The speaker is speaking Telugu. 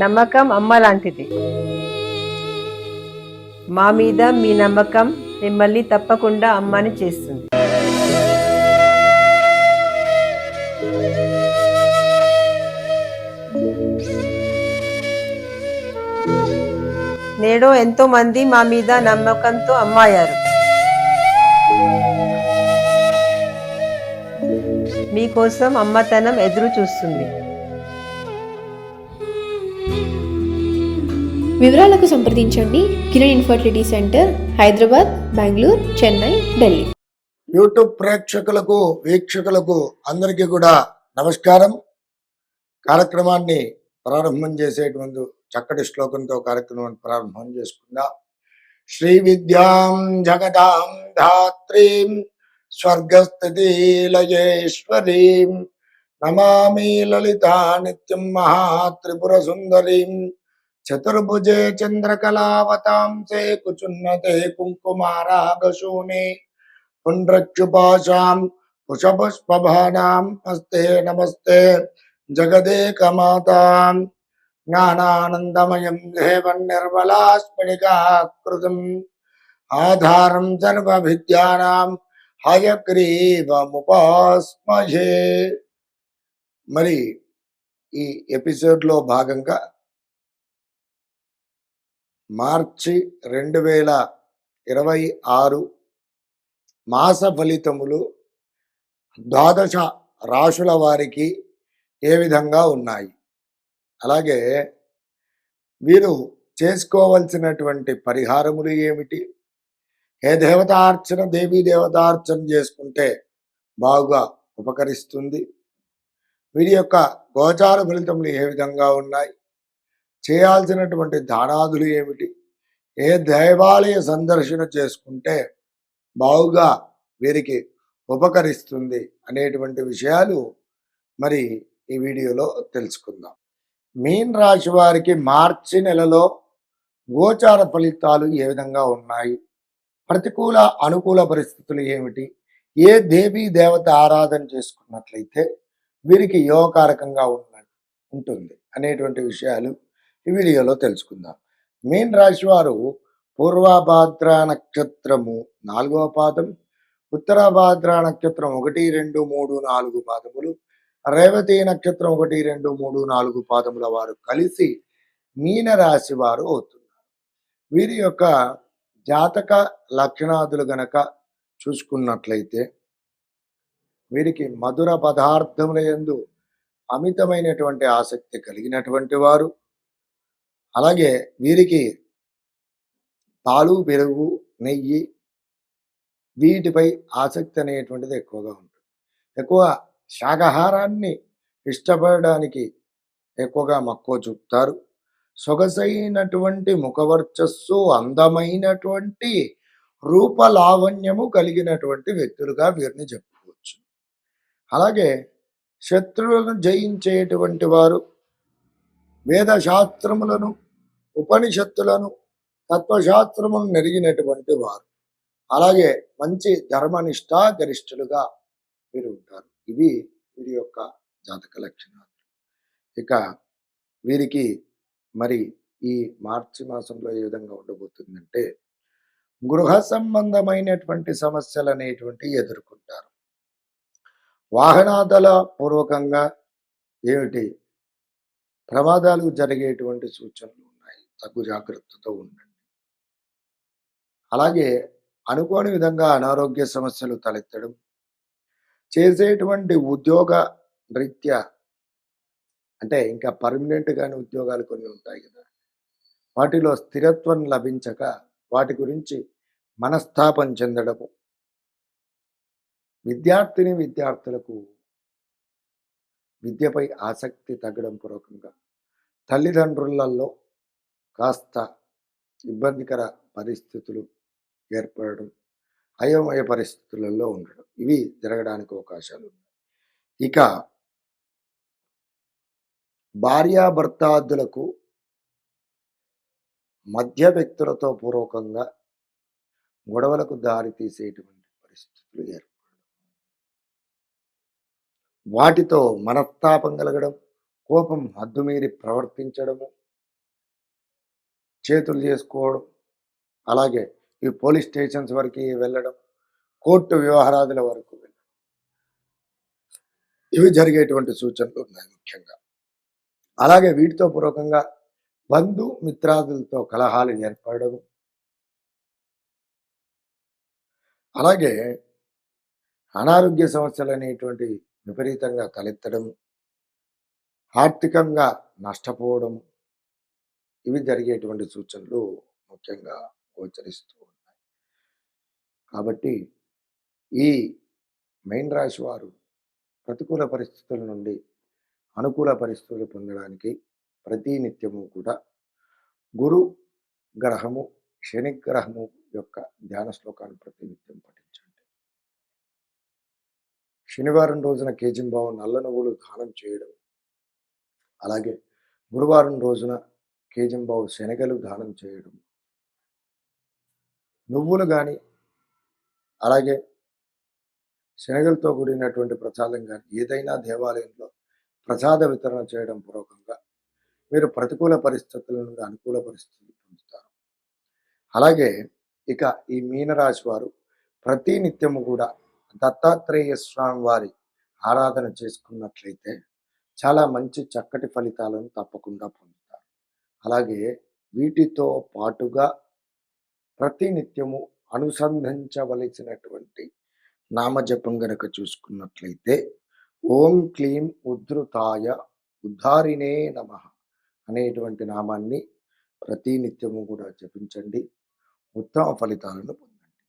నమ్మకం అమ్మ లాంటిది. మా మీద మీ నమ్మకం మిమ్మల్ని తప్పకుండా అమ్మని చేస్తుంది. నేడు ఎంతో మంది మా మీద నమ్మకంతో అమ్మాయారు. మీకోసం అమ్మతనం ఎదురు చూస్తుంది. వివరాలకు సంప్రదించండి Kiran infertility centre, Hyderabad, Bengaluru, Chennai, Delhi. YouTube ప్రేక్షకులకు, వీక్షకులకు అందరికీ కూడా నమస్కారం. కార్యక్రమాన్ని ప్రారంభం చేసేటువంటి చక్కటి శ్లోకంతో కార్యక్రమాన్ని ప్రారంభం చేసుకుందాం. శ్రీ విద్యాం జగదాం ధాత్రీం స్వర్గస్థితి లయేశ్వరీం నమామి లలితా నిత్యం మహాత్రిపుర సుందరీం చతుర్భుజే చంద్రకళావతాంసే కుచున్నతే కుంకుమారాగశూనే పుండ్రక్షుపాశాం పుష్పభానాం హస్తే నమస్తే జగదేకమాతాం జ్ఞానానందమయం దేవం నిర్మలాస్ఫటికాకృతిం ఆధారం సర్వవిద్యానాం హయగ్రీవముపాస్మహే. మరి ఈ ఎపిసోడ్లో భాగంగా మార్చి 2026 మాస ఫలితములు ద్వాదశ రాశుల వారికి ఏ విధంగా ఉన్నాయి, అలాగే వీరు చేసుకోవలసినటువంటి పరిహారములు ఏమిటి, ఏ దేవతార్చన, దేవీ దేవతార్చన చేసుకుంటే బాగా ఉపకరిస్తుంది, వీరి యొక్క గోచార ఫలితములు ఏ విధంగా ఉన్నాయి, చేయాల్సినటువంటి దానాదులు ఏమిటి, ఏ దేవాలయ సందర్శన చేసుకుంటే బాగుగా వీరికి ఉపకరిస్తుంది అనేటువంటి విషయాలు మరి ఈ వీడియోలో తెలుసుకుందాం. మీన్ రాశి వారికి మార్చి నెలలో గోచార ఫలితాలు ఏ విధంగా ఉన్నాయి, ప్రతికూల అనుకూల పరిస్థితులు ఏమిటి, ఏ దేవీ దేవత ఆరాధన చేసుకున్నట్లయితే వీరికి యోగకారకంగా ఉంటుంది అనేటువంటి విషయాలు ఈ వీడియోలో తెలుసుకుందాం. మీన్ రాశి వారు పూర్వభాద్ర నక్షత్రము 4వ పాదం, ఉత్తరాభాద్ర నక్షత్రం 1, 2, 3, 4 పాదములు, రేవతి నక్షత్రం 1, 2, 3, 4 పాదముల వారు కలిసి మీన రాశి వారు అవుతున్నారు. వీరి యొక్క జాతక లక్షణాదులు గనక చూసుకున్నట్లయితే వీరికి మధుర పదార్థముల యందు అమితమైనటువంటి ఆసక్తి కలిగినటువంటి వారు, అలాగే వీరికి పాలు, పెరుగు, నెయ్యి వీటిపై ఆసక్తి అనేటువంటిది ఎక్కువగా ఉంటుంది. ఎక్కువ శాకాహారాన్ని ఇష్టపడడానికి ఎక్కువగా మక్కువ చూపుతారు. సొగసైనటువంటి ముఖవర్చస్సు, అందమైనటువంటి రూపలావణ్యము కలిగినటువంటి వ్యక్తులుగా వీరిని చెప్పుకోవచ్చు. అలాగే శత్రువులను జయించేటువంటి వారు, వేదశాస్త్రములను, ఉపనిషత్తులను, తత్వశాస్త్రములను నెరిగినటువంటి వారు, అలాగే మంచి ధర్మనిష్టా గరిష్ఠులుగా వీరు ఉంటారు. ఇవి వీరి యొక్క జాతక లక్షణాలు. ఇక వీరికి మరి ఈ మార్చి మాసంలో ఏ విధంగా ఉండబోతుందంటే, గృహ సంబంధమైనటువంటి సమస్యలు అనేటువంటివి ఎదుర్కొంటారు. వాహనాదుల పూర్వకంగా ఏమిటి ప్రమాదాలు జరిగేటువంటి సూచనలు ఉన్నాయి. తగు జాగ్రత్తతో ఉండండి. అలాగే అనుకోని విధంగా అనారోగ్య సమస్యలు తలెత్తడం, చేసేటువంటి ఉద్యోగ రీత్యా అంటే ఇంకా పర్మనెంట్ గాని ఉద్యోగాలు కొన్ని ఉంటాయి కదా, వాటిలో స్థిరత్వం లభించక వాటి గురించి మనస్తాపం చెందడము, విద్యార్థులకు విద్యపై ఆసక్తి తగ్గడం పూర్వకంగా తల్లిదండ్రులలో కాస్త ఇబ్బందికర పరిస్థితులు ఏర్పడడం, అయోమయ పరిస్థితులలో ఉండడం, ఇవి జరగడానికి అవకాశాలు ఉన్నాయి. ఇక భార్యాభర్తాదులకు మధ్య వ్యక్తులతో పూర్వకంగా గొడవలకు దారి తీసేటువంటి పరిస్థితులు ఏర్పడడం, వాటితో మనస్తాపం కలగడం, కోపం హద్దుమీరి ప్రవర్తించడము, చేతులు చేసుకోవడం, అలాగే ఈ పోలీస్ స్టేషన్స్ వరకు వెళ్ళడం, కోర్టు వ్యవహారాదుల వరకు వెళ్ళడం, ఇవి జరిగేటువంటి సూచనలు ఉన్నాయి ముఖ్యంగా. అలాగే వీటితో పూర్వకంగా బంధు మిత్రాదులతో కలహాలు ఏర్పడడం, అలాగే అనారోగ్య సమస్యలు అనేటువంటి విపరీతంగా తలెత్తడం, ఆర్థికంగా నష్టపోవడం, ఇవి జరిగేటువంటి సూచనలు ముఖ్యంగా గోచరిస్తూ ఉన్నాయి. కాబట్టి ఈ మీన రాశి వారు ప్రతికూల పరిస్థితుల నుండి అనుకూల పరిస్థితులు పొందడానికి ప్రతి నిత్యము కూడా గురు గ్రహము, శని గ్రహము యొక్క ధ్యాన శ్లోకాన్ని ప్రతినిత్యం పఠించండి. శనివారం రోజున కేజింబావు నల్ల నువ్వులు దానం చేయడం, అలాగే గురువారం రోజున కేజింబావు శనగలు దానం చేయడం, నువ్వులు కానీ అలాగే శనగలతో కూడినటువంటి ప్రసాదం కానీ ఏదైనా దేవాలయంలో ప్రసాద వితరణ చేయడం పూర్వకంగా మీరు ప్రతికూల పరిస్థితుల నుండి అనుకూల పరిస్థితులు పొందుతారు. అలాగే ఇక ఈ మీనరాశి వారు ప్రతి నిత్యము కూడా దత్తాత్రేయ స్వామి వారి ఆరాధన చేసుకున్నట్లయితే చాలా మంచి చక్కటి ఫలితాలను తప్పకుండా పొందుతారు. అలాగే వీటితో పాటుగా ప్రతి నిత్యము అనుసంధించవలసినటువంటి నామజపం గనక చూసుకున్నట్లయితే ఓం క్లీం ఉద్ధృతాయ ఉద్ధారిణే నమః అనేటువంటి నామాన్ని ప్రతి నిత్యము కూడా జపించండి. ఉత్తమ ఫలితాలను